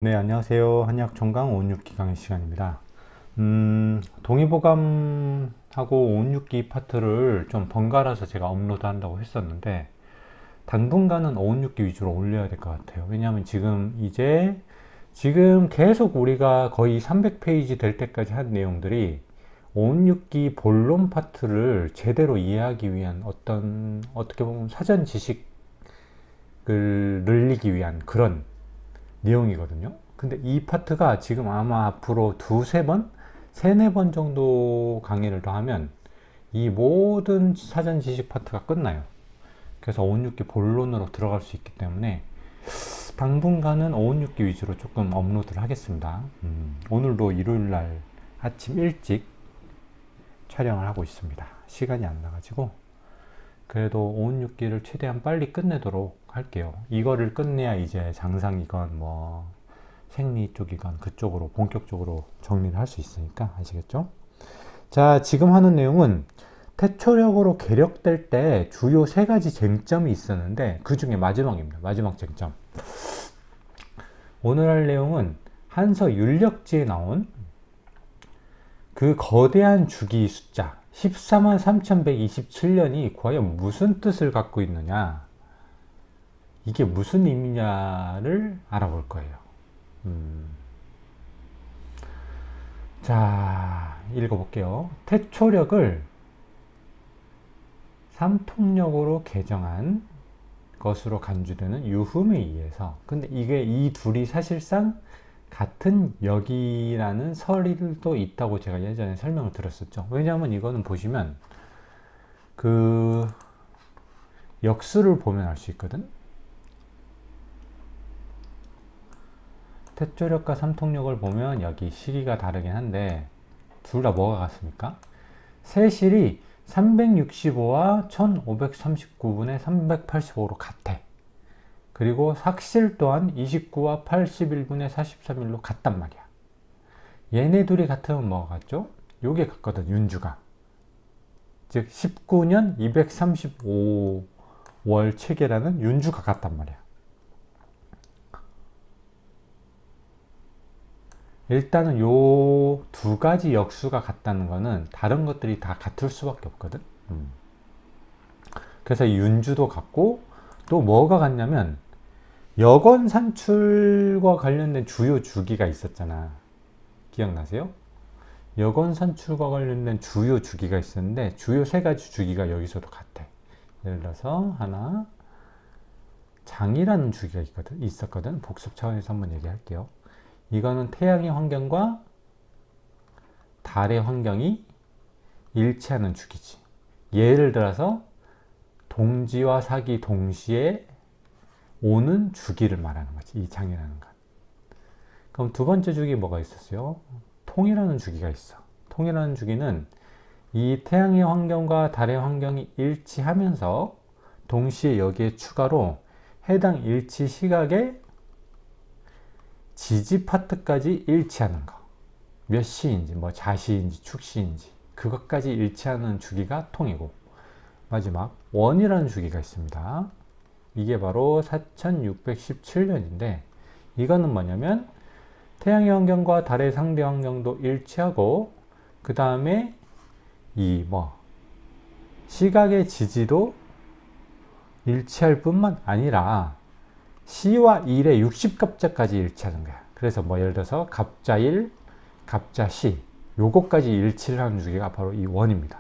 네, 안녕하세요. 한의학 총강 516기 강의 시간입니다. 동의보감하고 516기 파트를 좀 번갈아서 제가 업로드 한다고 했었는데, 당분간은 516기 위주로 올려야 될 것 같아요. 왜냐하면 지금 계속 우리가 거의 300페이지 될 때까지 한 내용들이 516기 본론 파트를 제대로 이해하기 위한 어떻게 보면 사전 지식을 늘리기 위한 그런 내용이거든요. 근데 이 파트가 지금 아마 앞으로 두세 번, 세네 번 정도 강의를 더 하면 이 모든 사전 지식 파트가 끝나요. 그래서 516기 본론으로 들어갈 수 있기 때문에 당분간은 516기 위주로 조금 업로드를 하겠습니다. 오늘도 일요일날 아침 일찍 촬영을 하고 있습니다. 시간이 안 나가지고 그래도 516기를 최대한 빨리 끝내도록 할게요. 이거를 끝내야 이제 장상이건 뭐 생리 쪽이건 그쪽으로 본격적으로 정리를 할 수 있으니까 아시겠죠? 자, 지금 하는 내용은 태초력으로 계력될 때 주요 세 가지 쟁점이 있었는데 그 중에 마지막입니다. 마지막 쟁점. 오늘 할 내용은 한서 윤력지에 나온 그 거대한 주기 숫자 14만 3127년이 과연 무슨 뜻을 갖고 있느냐, 이게 무슨 의미냐를 알아볼 거예요. 자, 읽어볼게요. 태초력을 삼통력으로 개정한 것으로 간주되는 유흠에 의해서, 근데 이게 이 둘이 사실상 같은 역이라는 설도 있다고 제가 예전에 설명을 드렸었죠. 왜냐하면 이거는 보시면 그 역수를 보면 알 수 있거든. 태초력과 삼통력을 보면 여기 시기가 다르긴 한데 둘 다 뭐가 같습니까? 세실이 365와 1539분의 385로 같아. 그리고 삭실 또한 29와 81분의 43일로 같단 말이야. 얘네 둘이 같으면 뭐가 같죠? 요게 같거든, 윤주가. 즉 19년 235월 체계라는 윤주가 같단 말이야. 일단은 요 두 가지 역수가 같다는 거는 다른 것들이 다 같을 수밖에 없거든. 그래서 이 윤주도 같고, 또 뭐가 같냐면 여건 산출과 관련된 주요 주기가 있었잖아. 기억나세요? 여건 산출과 관련된 주요 주기가 있었는데 주요 세 가지 주기가 여기서도 같아. 예를 들어서 하나, 장이라는 주기가 있었거든. 복습 차원에서 한번 얘기할게요. 이거는 태양의 환경과 달의 환경이 일치하는 주기지. 예를 들어서 동지와 사기 동시에 오는 주기를 말하는 거지, 이 장이라는 건. 그럼 두 번째 주기 뭐가 있었어요? 통이라는 주기가 있어. 통이라는 주기는 이 태양의 환경과 달의 환경이 일치하면서 동시에 여기에 추가로 해당 일치 시각의 지지 파트까지 일치하는 거. 몇 시인지, 뭐 자시인지 축시인지 그것까지 일치하는 주기가 통이고, 마지막 원이라는 주기가 있습니다. 이게 바로 4617년인데 이거는 뭐냐면 태양의 환경과 달의 상대 환경도 일치하고, 그 다음에 이 시각의 지지도 일치할 뿐만 아니라 시와 일의 60갑자까지 일치하는 거야. 그래서 예를 들어서 갑자일, 갑자시 요거까지 일치를 하는 주기가 바로 이 원입니다.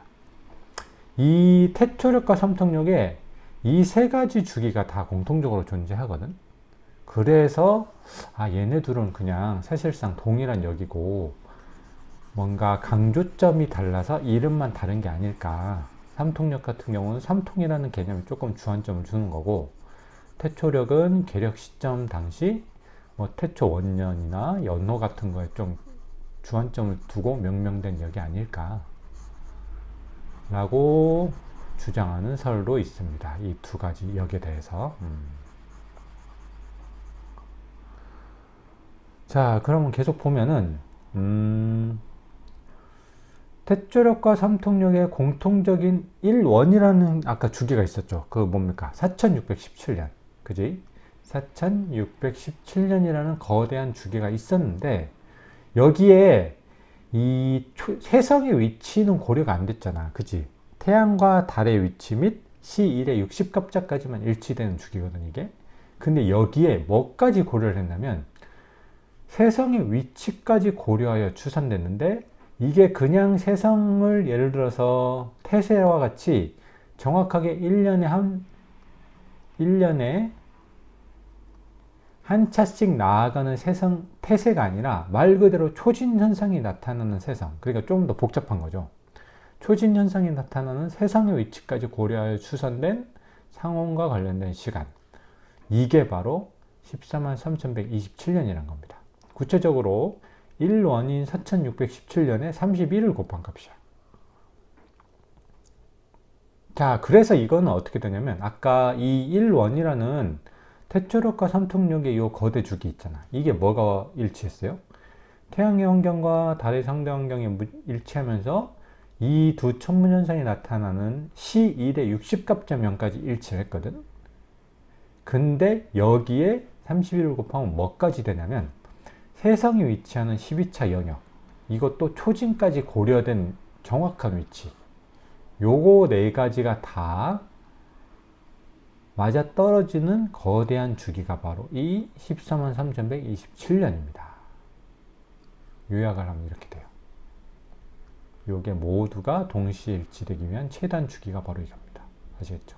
이 태초력과 삼통력에 이 세 가지 주기가 다 공통적으로 존재하거든. 그래서 얘네 둘은 그냥 사실상 동일한 역이고 뭔가 강조점이 달라서 이름만 다른 게 아닐까. 삼통력 같은 경우는 삼통이라는 개념이 조금 주안점을 주는 거고, 태초력은 계력 시점 당시 태초 원년이나 연호 같은 거에 좀 주안점을 두고 명명된 역이 아닐까 라고 주장하는 설도 있습니다. 이 두 가지 역에 대해서. 자, 그러면 계속 보면은 태초력과 삼통력의 공통적인 1원이라는 아까 주기가 있었죠. 그 뭡니까? 4617년. 그지? 4617년이라는 거대한 주기가 있었는데 여기에 이 해성의 위치는 고려가 안 됐잖아. 그치? 태양과 달의 위치 및 시1의 60갑자까지만 일치되는 주기거든 이게. 근데 여기에 뭐까지 고려를 했냐면 세성의 위치까지 고려하여 추산됐는데 이게 그냥 세성을 예를 들어서 태세와 같이 정확하게 1년에 한 차씩 나아가는 세성, 태세가 아니라 말 그대로 초진 현상이 나타나는 세성. 그러니까 좀 더 복잡한 거죠. 초진 현상이 나타나는 세상의 위치까지 고려하여 추산된 상온과 관련된 시간. 이게 바로 143,127년이란 겁니다. 구체적으로 1원인 4617년에 31을 곱한 값이야. 자, 그래서 이거는 어떻게 되냐면 아까 이 1원이라는 태초력과 삼통력의 이 거대 주기 있잖아. 이게 뭐가 일치했어요? 태양의 환경과 달의 상대 환경이 일치하면서 이 두 천문현상이 나타나는 시1의 60갑자면까지 일치를 했거든. 근데 여기에 31을 곱하면 뭐까지 되냐면 세성이 위치하는 12차 영역, 이것도 초진까지 고려된 정확한 위치, 요거 네 가지가 다 맞아떨어지는 거대한 주기가 바로 이 143,127년입니다. 요약을 하면 이렇게 돼요. 요게 모두가 동시에 일치되기 위한 최단 주기가 바로 이겁니다. 아시겠죠?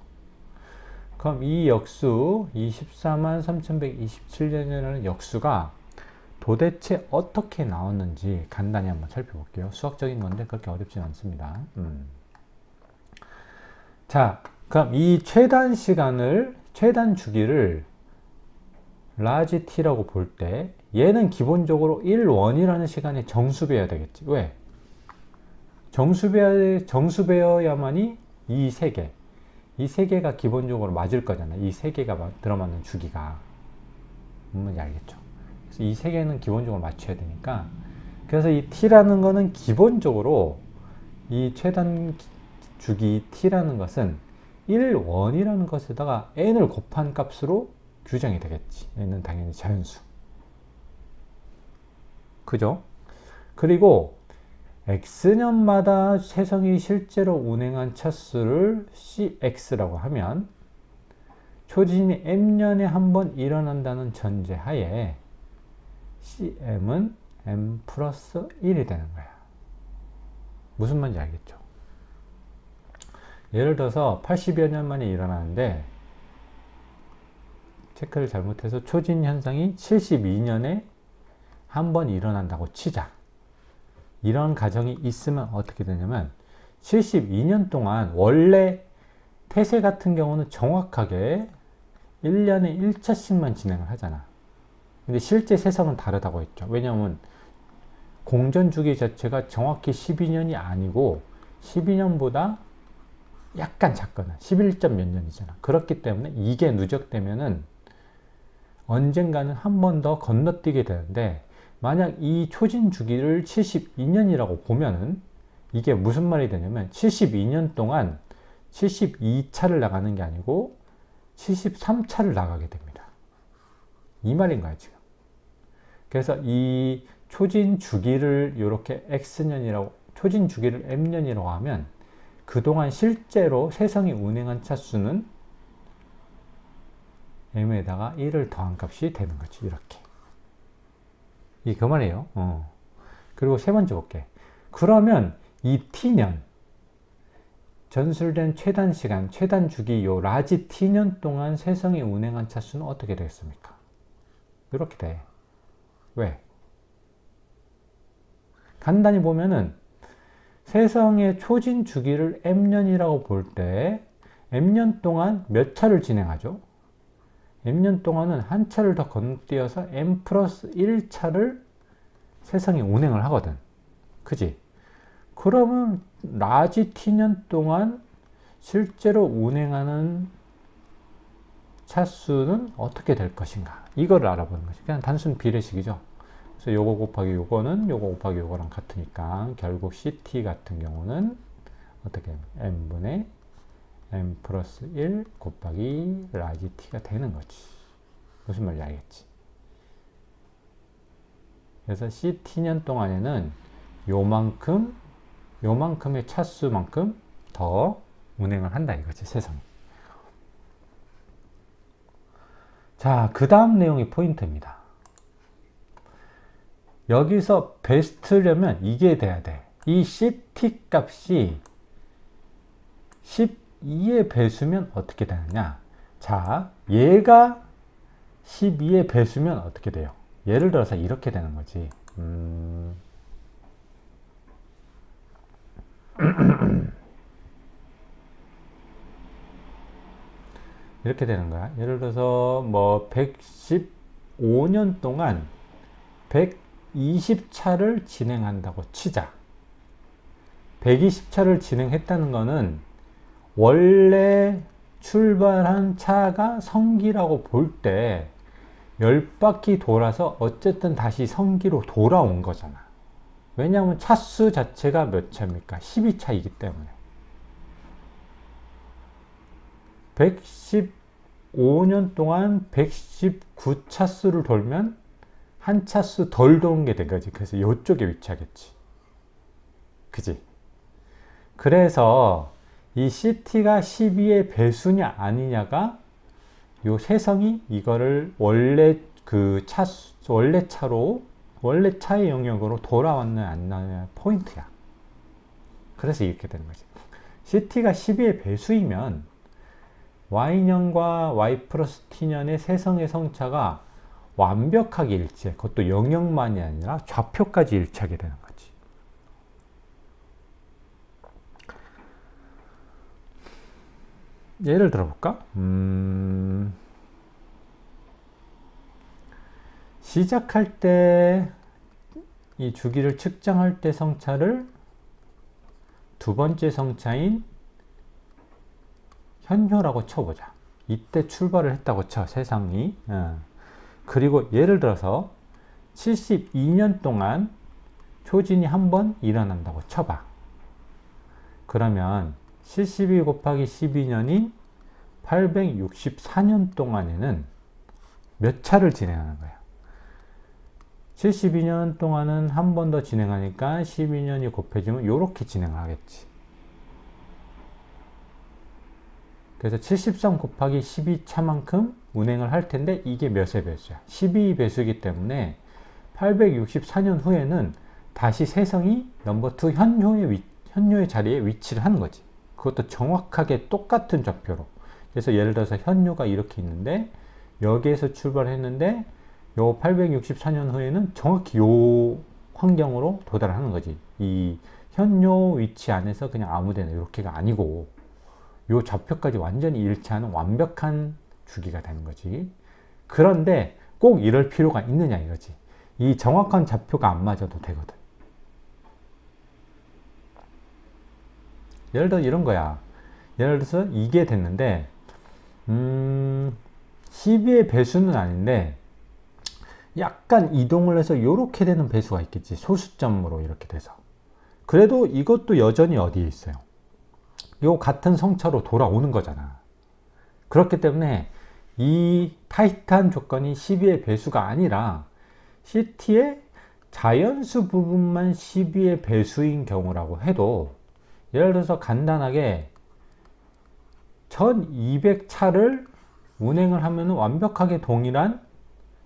그럼 이 역수, 이 143,127년이라는 역수가 도대체 어떻게 나왔는지 간단히 한번 살펴볼게요. 수학적인 건데 그렇게 어렵진 않습니다. 자, 그럼 이 최단 시간을, 최단 주기를 라지 t라고 볼 때 얘는 기본적으로 1원이라는 시간에 정수배어야 되겠지. 왜? 정수배어야만이 이 세 개, 이 세 개가 기본적으로 맞을 거잖아. 이 세 개가 들어맞는 주기가. 뭔지 알겠죠? 그래서 이 세 개는 기본적으로 맞춰야 되니까, 그래서 이 t라는 거는 기본적으로 이 최단 주기 t라는 것은 1원이라는 것에다가 n을 곱한 값으로 규정이 되겠지. n은 당연히 자연수. 그죠? 그리고 x년마다 세성이 실제로 운행한 차수를 cx라고 하면 초진이 m년에 한 번 일어난다는 전제하에 cm은 m 플러스 1이 되는 거야. 무슨 말인지 알겠죠? 예를 들어서 80여 년 만에 일어나는데 체크를 잘못해서 초진 현상이 72년에 한 번 일어난다고 치자. 이런 가정이 있으면 어떻게 되냐면 72년 동안 원래 태세 같은 경우는 정확하게 1년에 1차씩만 진행을 하잖아. 근데 실제 세성은 다르다고 했죠. 왜냐하면 공전 주기 자체가 정확히 12년이 아니고 12년보다 약간 작거나 11점 몇 년이잖아. 그렇기 때문에 이게 누적되면은 언젠가는 한 번 더 건너뛰게 되는데, 만약 이 초진 주기를 72년이라고 보면은 이게 무슨 말이 되냐면 72년 동안 72차를 나가는 게 아니고 73차를 나가게 됩니다. 이 말인 거야 지금. 그래서 이 초진 주기를 이렇게 x년이라고, 초진 주기를 m년이라고 하면 그동안 실제로 세성이 운행한 차수는 m에다가 1을 더한 값이 되는 거지. 이렇게. 이 그만해요. 그리고 세 번째 볼게. 그러면 이 t년, 전술된 최단 시간, 최단 주기 요 라지 t년 동안 세성이 운행한 차수는 어떻게 되겠습니까? 이렇게 돼. 왜? 간단히 보면은 세성의 초진 주기를 m년이라고 볼 때 m년 동안 몇 차를 진행하죠? m년 동안은 한 차를 더 건너뛰어서 m 플러스 1차를 세성이 운행을 하거든. 그지? 그러면 라지 t년 동안 실제로 운행하는 차수는 어떻게 될 것인가? 이거를 알아보는 거지. 그냥 단순 비례식이죠. 그래서 요거 곱하기 요거는 요거 곱하기 요거랑 같으니까 결국 ct 같은 경우는 어떻게 m분의 m 플러스 1 곱하기 라지 t가 되는 거지. 무슨 말인지 알겠지? 그래서 CT년 동안에는 요만큼의 차수만큼 더 운행을 한다 이거지, 세상에. 자, 그 다음 내용이 포인트입니다. 여기서 베스트려면 이게 돼야 돼. 이 CT 값이 12의 배수면 어떻게 되느냐? 자, 얘가 12의 배수면 어떻게 돼요? 예를 들어서 이렇게 되는 거지. 이렇게 되는 거야. 예를 들어서 뭐 115년 동안 120차를 진행한다고 치자. 120차를 진행했다는 거는 원래 출발한 차가 성기라고 볼 때 10바퀴 돌아서 어쨌든 다시 성기로 돌아온 거잖아. 왜냐하면 차수 자체가 몇 차입니까? 12차이기 때문에. 115년 동안 119차수를 돌면 한 차수 덜 도는 게 된 거지. 그래서 이쪽에 위치하겠지. 그지? 그래서 이 CT가 12의 배수냐 아니냐가 요 세성이 이거를 원래 그 원래 차의 영역으로 돌아왔느냐 안 나느냐 포인트야. 그래서 이렇게 되는 거지. CT가 12의 배수이면 Y년과 Y 플러스 T년의 세성의 성차가 완벽하게 일치해. 그것도 영역만이 아니라 좌표까지 일치하게 되는 거지. 예를 들어볼까? 시작할 때 이 주기를 측정할 때 성차를 두 번째 성차인 현효라고 쳐보자. 이때 출발을 했다고 쳐, 세상이. 그리고 예를 들어서 72년 동안 초진이 한 번 일어난다고 쳐봐. 그러면 72 곱하기 12년인 864년 동안에는 몇 차를 진행하는 거야? 72년 동안은 한 번 더 진행하니까 12년이 곱해지면 이렇게 진행하겠지. 그래서 73 곱하기 12차만큼 운행을 할 텐데 이게 몇의 배수야? 12배수이기 때문에 864년 후에는 다시 세성이 넘버 2 현효의 자리에 위치를 하는 거지. 그것도 정확하게 똑같은 좌표로. 그래서 예를 들어서 현효가 이렇게 있는데 여기에서 출발했는데 요 864년 후에는 정확히 요 환경으로 도달하는 거지. 이 현효 위치 안에서 그냥 아무데나 이렇게가 아니고 요 좌표까지 완전히 일치하는 완벽한 주기가 되는 거지. 그런데 꼭 이럴 필요가 있느냐 이거지. 이 정확한 좌표가 안 맞아도 되거든. 예를 들어 이런 거야. 예를 들어서 이게 됐는데 12의 배수는 아닌데 약간 이동을 해서 이렇게 되는 배수가 있겠지. 소수점으로 이렇게 돼서. 그래도 이것도 여전히 어디에 있어요? 요 같은 성차로 돌아오는 거잖아. 그렇기 때문에 이 타이트한 조건이 12의 배수가 아니라 CT의 자연수 부분만 12의 배수인 경우라고 해도 예를 들어서 간단하게 1200차를 운행을 하면 완벽하게 동일한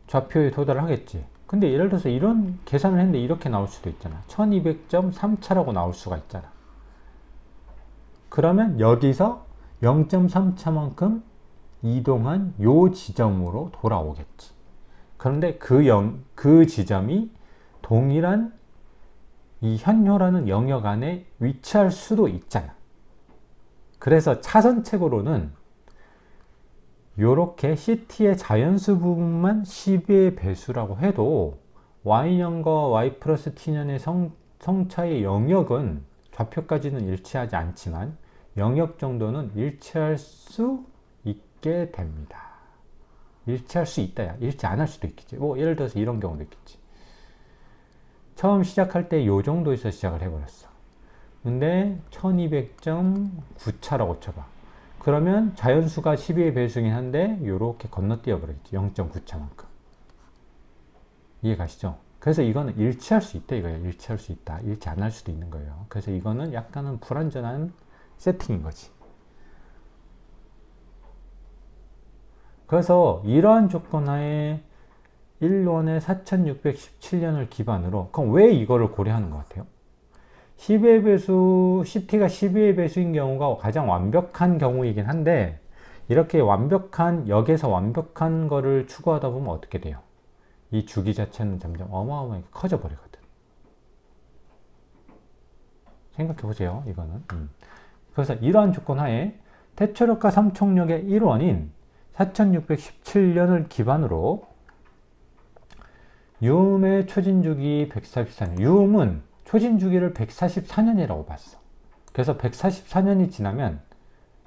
좌표에 도달하겠지. 근데 예를 들어서 이런 계산을 했는데 이렇게 나올 수도 있잖아. 1200.3차라고 나올 수가 있잖아. 그러면 여기서 0.3차만큼 이동한 요 지점으로 돌아오겠지. 그런데 그 지점이 동일한 이 현효라는 영역 안에 위치할 수도 있잖아. 그래서 차선책으로는 요렇게 CT의 자연수 부분만 12의 배수라고 해도 Y년과 Y 플러스 T년의 성차의 영역은 좌표까지는 일치하지 않지만 영역 정도는 일치할 수 있게 됩니다. 일치할 수 있다야. 일치 안 할 수도 있겠지. 뭐 예를 들어서 이런 경우도 있겠지. 처음 시작할 때 요 정도에서 시작을 해버렸어. 근데 1200.9차라고 쳐봐. 그러면 자연수가 12의 배수긴 한데 요렇게 건너뛰어 버리겠죠. 0.9차만큼. 이해가시죠? 그래서 이거는 일치할 수 있다 이거예요. 일치할 수 있다. 일치 안 할 수도 있는 거예요. 그래서 이거는 약간은 불완전한 세팅인 거지. 그래서 이러한 조건 하에 1원의 4617년을 기반으로, 그럼 왜 이거를 고려하는 것 같아요? 10의 배수, CT가 12의 배수인 경우가 가장 완벽한 경우이긴 한데, 이렇게 완벽한, 역에서 완벽한 거를 추구하다 보면 어떻게 돼요? 이 주기 자체는 점점 어마어마하게 커져 버리거든. 생각해 보세요, 이거는. 그래서 이러한 조건 하에 태초력과 삼총력의 1원인 4617년을 기반으로 유음의 초진주기 144년, 유음은 초진주기를 144년이라고 봤어. 그래서 144년이 지나면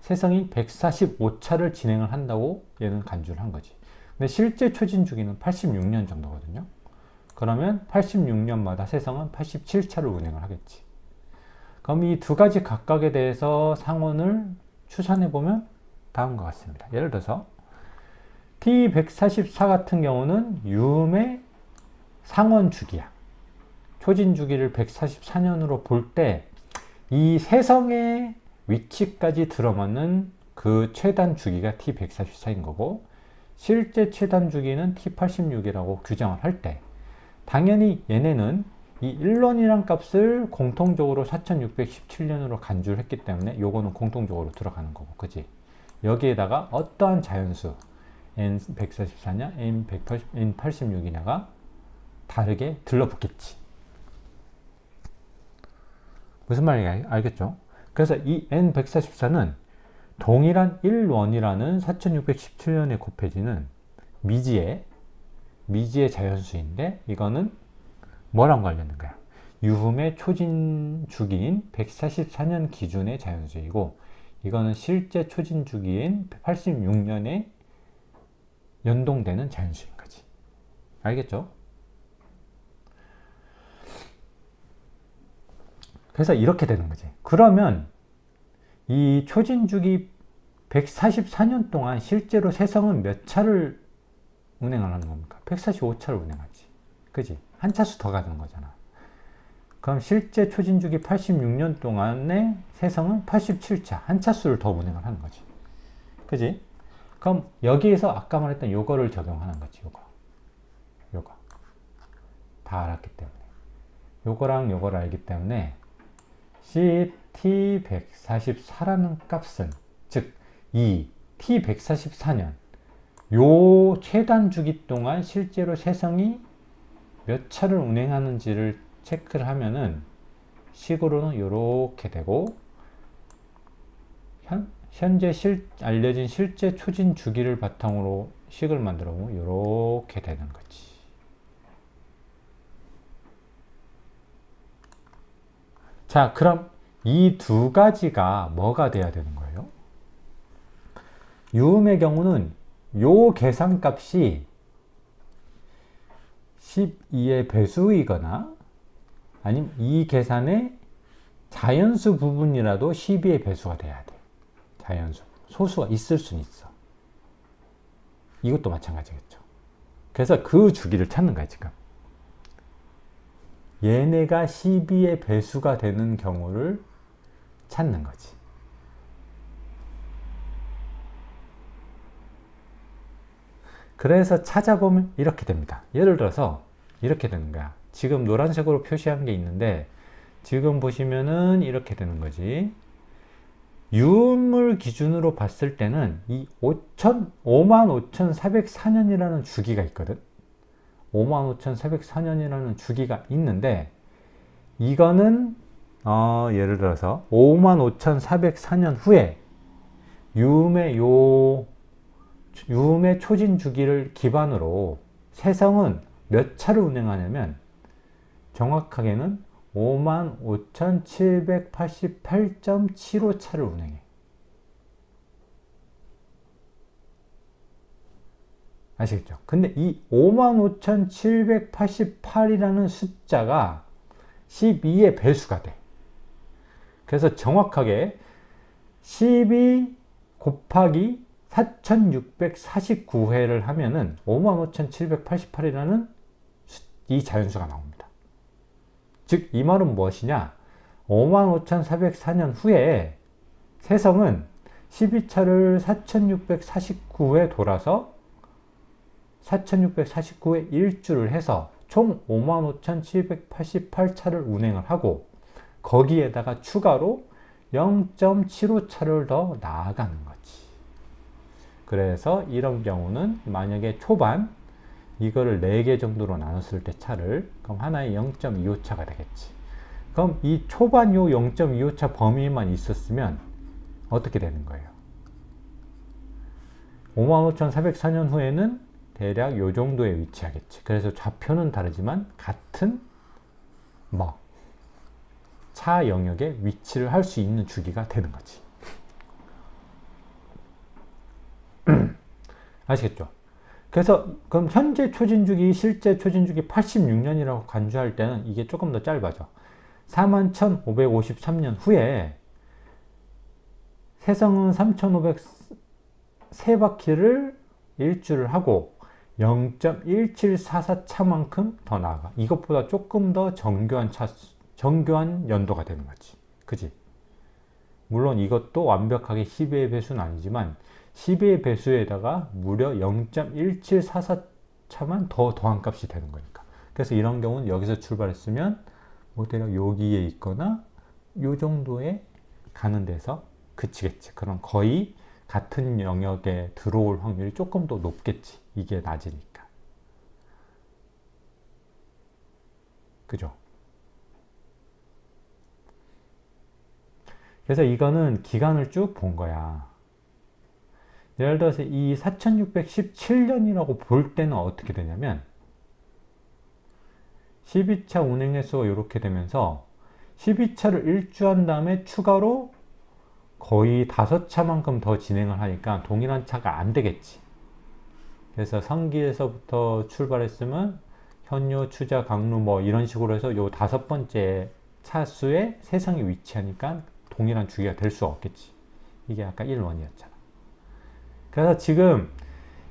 세성이 145차를 진행을 한다고 얘는 간주를 한 거지. 근데 실제 초진주기는 86년 정도거든요. 그러면 86년마다 세성은 87차를 운행을 하겠지. 그럼 이 두 가지 각각에 대해서 상원을 추산해 보면 다음과 같습니다. 예를 들어서 T144 같은 경우는 유음의 상원 주기야. 초진 주기를 144년으로 볼 때 이 세성의 위치까지 들어맞는 그 최단 주기가 T144인 거고, 실제 최단 주기는 T86이라고 규정을 할 때 당연히 얘네는 이 1원이란 값을 공통적으로 4617년으로 간주를 했기 때문에 요거는 공통적으로 들어가는 거고, 그지? 여기에다가 어떠한 자연수 N144냐 N86이냐가 다르게 들러붙겠지. 무슨 말인지 알겠죠? 그래서 이 N144는 동일한 1원이라는 4617년에 곱해지는 미지의 자연수인데, 이거는 뭐랑 관련된 거야? 유음의 초진 주기인 144년 기준의 자연수이고, 이거는 실제 초진 주기인 86년에 연동되는 자연수인 거지. 알겠죠? 그래서 이렇게 되는 거지. 그러면 이 초진 주기 144년 동안 실제로 세성은 몇 차를 운행을 하는 겁니까? 145차를 운행하지. 그지? 한 차수 더 가는 거잖아. 그럼 실제 초진 주기 86년 동안의 세성은 87차, 한 차수를 더 운행을 하는 거지. 그지? 그럼 여기에서 아까 말했던 요거를 적용하는 거지. 요거 다 알았기 때문에, 요거랑 요거를 알기 때문에 CT144라는 값은, 즉 이 T144년 요 최단 주기 동안 실제로 세성이 몇 차를 운행하는지를 체크를 하면은 식으로는 이렇게 되고, 현재 알려진 실제 초진 주기를 바탕으로 식을 만들어 보면 이렇게 되는 거지. 자, 그럼 이 두 가지가 뭐가 돼야 되는 거예요? 유음의 경우는 요 계산값이 12의 배수이거나 아니면 이 계산의 자연수 부분이라도 12의 배수가 돼야 돼. 자연수. 소수가 있을 수는 있어. 이것도 마찬가지겠죠. 그래서 그 주기를 찾는 거야, 지금. 얘네가 12의 배수가 되는 경우를 찾는 거지. 그래서 찾아보면 이렇게 됩니다. 예를 들어서 이렇게 되는 거야. 지금 노란색으로 표시한 게 있는데, 지금 보시면은 이렇게 되는 거지. 유음을 기준으로 봤을 때는 이 55,404년이라는 주기가 있거든. 55,404년이라는 주기가 있는데, 이거는 예를 들어서 55,404년 후에 유음의 초진 주기를 기반으로 세성은 몇 차를 운행하냐면 정확하게는 55,788.75차를 운행해. 아시겠죠? 근데 이 55,788이라는 숫자가 12의 배수가 돼. 그래서 정확하게 12 곱하기 4649회를 하면은 55,788이라는 이 자연수가 나옵니다. 즉 이 말은 무엇이냐, 55,404년 후에 세성은 12차를 4649회 돌아서 4649회 일주를 해서 총 55,788차를 운행을 하고 거기에다가 추가로 0.75차를 더 나아가는 거지. 그래서 이런 경우는 만약에 초반 이거를 4개 정도로 나눴을 때 차를, 그럼 하나에 0.25차가 되겠지. 그럼 이 초반 요 0.25차 범위만 있었으면 어떻게 되는 거예요? 55,404년 후에는 대략 요 정도에 위치하겠지. 그래서 좌표는 다르지만 같은 차 영역에 위치를 할 수 있는 주기가 되는 거지. 아시겠죠? 그래서 그럼 현재 초진주기, 실제 초진주기 86년이라고 간주할 때는 이게 조금 더 짧아져. 41,553년 후에 세성은 3,503바퀴를 일주를 하고 0.1744차만큼 더 나아가. 이것보다 조금 더 정교한 연도가 되는 거지. 그지? 물론 이것도 완벽하게 10의 배수는 아니지만 10의 배수에다가 무려 0.1744차만 더 더한 값이 되는 거니까. 그래서 이런 경우는 여기서 출발했으면 대략 여기에 있거나 요 정도에 가는 데서 그치겠지. 그럼 거의 같은 영역에 들어올 확률이 조금 더 높겠지. 이게 낮으니까. 그죠? 그래서 이거는 기간을 쭉 본 거야. 예를 들어서 이 4617년이라고 볼 때는 어떻게 되냐면 12차 운행 횟수가 이렇게 되면서 12차를 일주한 다음에 추가로 거의 5차만큼 더 진행을 하니까 동일한 차가 안 되겠지. 그래서 성기에서부터 출발했으면 현유, 추자, 강루 이런 식으로 해서 요 5번째 차수에 세성이 위치하니까 동일한 주기가 될 수 없겠지. 이게 아까 1원이었잖아. 그래서 지금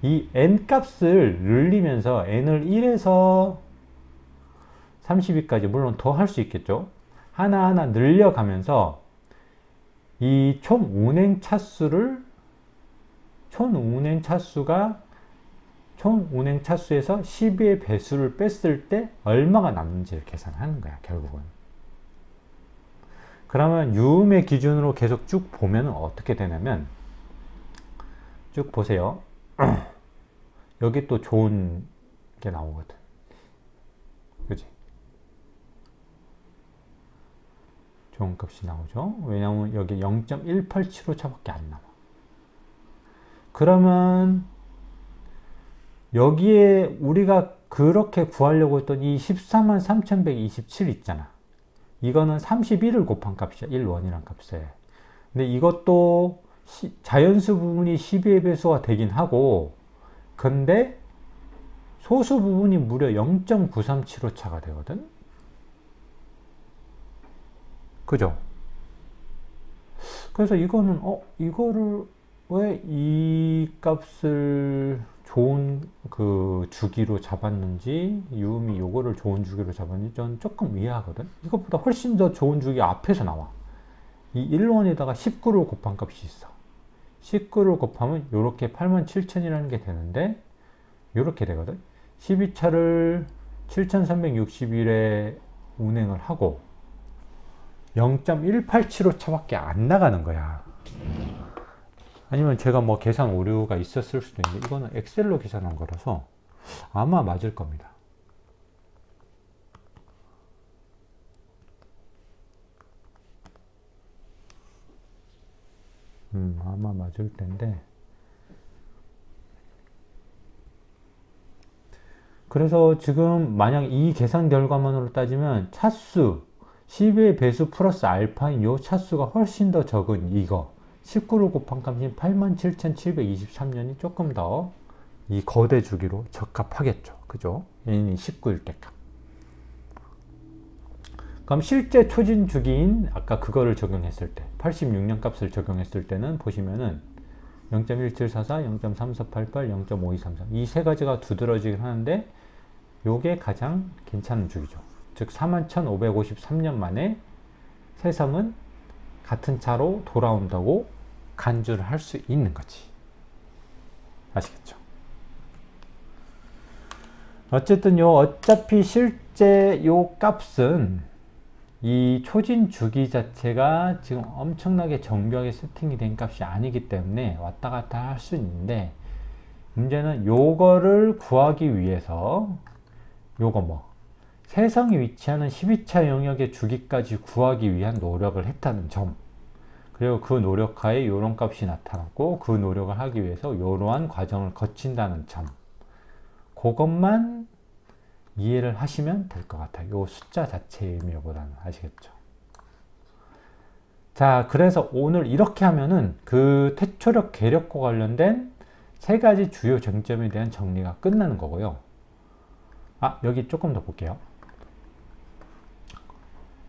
이 n 값을 늘리면서 n을 1에서 32까지 물론 더 할 수 있겠죠. 하나하나 늘려가면서 이 총 운행 차수에서 12의 배수를 뺐을 때 얼마가 남는지를 계산하는 거야, 결국은. 그러면 유음의 기준으로 계속 쭉 보면 어떻게 되냐면, 쭉 보세요. 여기 또 좋은 게 나오거든. 그지? 좋은 값이 나오죠. 왜냐면 여기 0.1875차밖에 안 남아. 그러면 여기에 우리가 그렇게 구하려고 했던 이 143,127 있잖아. 이거는 31을 곱한 값이야. 1원이란 값에. 근데 이것도 자연수 부분이 12의 배수가 되긴 하고, 근데 소수 부분이 무려 0.9375차가 되거든. 그죠? 그래서 이거는 이거를 왜 이 값을 좋은 그 주기로 잡았는지, 유음이 요거를 좋은 주기로 잡았는지 저는 조금 이해하거든. 이것보다 훨씬 더 좋은 주기 앞에서 나와. 이 1원에다가 19를 곱한 값이 있어. 19를 곱하면 요렇게 87,000이라는 게 되는데 요렇게 되거든. 12차를 7,361에 운행을 하고 0.1875차밖에 안 나가는 거야. 아니면 제가 계산 오류가 있었을 수도 있는데 이거는 엑셀로 계산한 거라서 아마 맞을 겁니다. 아마 맞을 텐데. 그래서 지금 만약 이 계산 결과만으로 따지면 차수 10의 배수 플러스 알파인 요 차수가 훨씬 더 적은 이거 19를 곱한 값인 87,723년이 조금 더 이 거대 주기로 적합하겠죠. 그죠? n이 19일 때 값. 그럼 실제 초진 주기인 아까 그거를 적용했을 때 86년 값을 적용했을 때는 보시면은 0.1744, 0.3488, 0.5233 이 세 가지가 두드러지긴 하는데 요게 가장 괜찮은 주기죠. 즉 41,553년 만에 새성은 같은 차로 돌아온다고 간주를 할 수 있는 거지. 아시겠죠? 어쨌든 어차피 실제 요 값은 이 초진 주기 자체가 지금 엄청나게 정교하게 세팅이 된 값이 아니기 때문에 왔다 갔다 할 수 있는데, 문제는 요거를 구하기 위해서 새성이 위치하는 12차 영역의 주기까지 구하기 위한 노력을 했다는 점, 그리고 그 노력하에 요런 값이 나타났고 그 노력을 하기 위해서 이러한 과정을 거친다는 점, 그것만 이해를 하시면 될 것 같아요. 요 숫자 자체의 의미보다는. 아시겠죠? 자, 그래서 오늘 이렇게 하면은 그 태초력 계력과 관련된 세 가지 주요 쟁점에 대한 정리가 끝나는 거고요. 여기 조금 더 볼게요.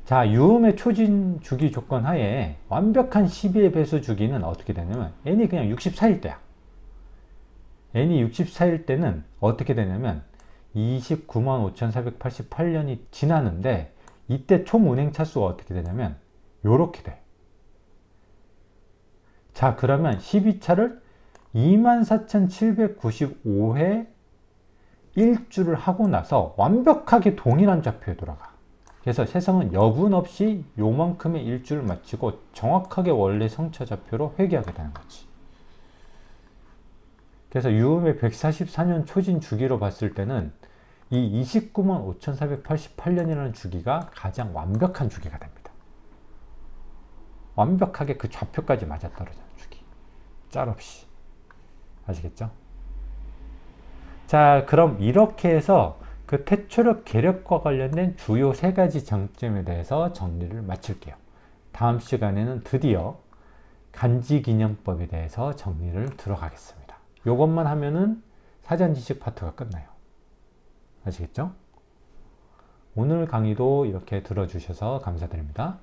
자, 유음의 초진 주기 조건 하에 완벽한 12의 배수 주기는 어떻게 되냐면 n이 그냥 64일 때야. n이 64일 때는 어떻게 되냐면 295,488년이 지나는데, 이때 총 운행 차수가 어떻게 되냐면 요렇게 돼. 자, 그러면 12차를 24,795회 일주를 하고 나서 완벽하게 동일한 좌표에 돌아가. 그래서 새성은 여분 없이 요만큼의 일주를 마치고 정확하게 원래 성차 좌표로 회귀하게 되는 거지. 그래서 유음의 144년 초진 주기로 봤을 때는 이 295,488년이라는 주기가 가장 완벽한 주기가 됩니다. 완벽하게 그 좌표까지 맞아떨어지는 주기. 짤 없이. 아시겠죠? 자, 그럼 이렇게 해서 그 태초력 계력과 관련된 주요 세 가지 장점에 대해서 정리를 마칠게요. 다음 시간에는 드디어 간지기념법에 대해서 정리를 들어가겠습니다. 이것만 하면은 사전 지식 파트가 끝나요. 아시겠죠? 오늘 강의도 이렇게 들어주셔서 감사드립니다.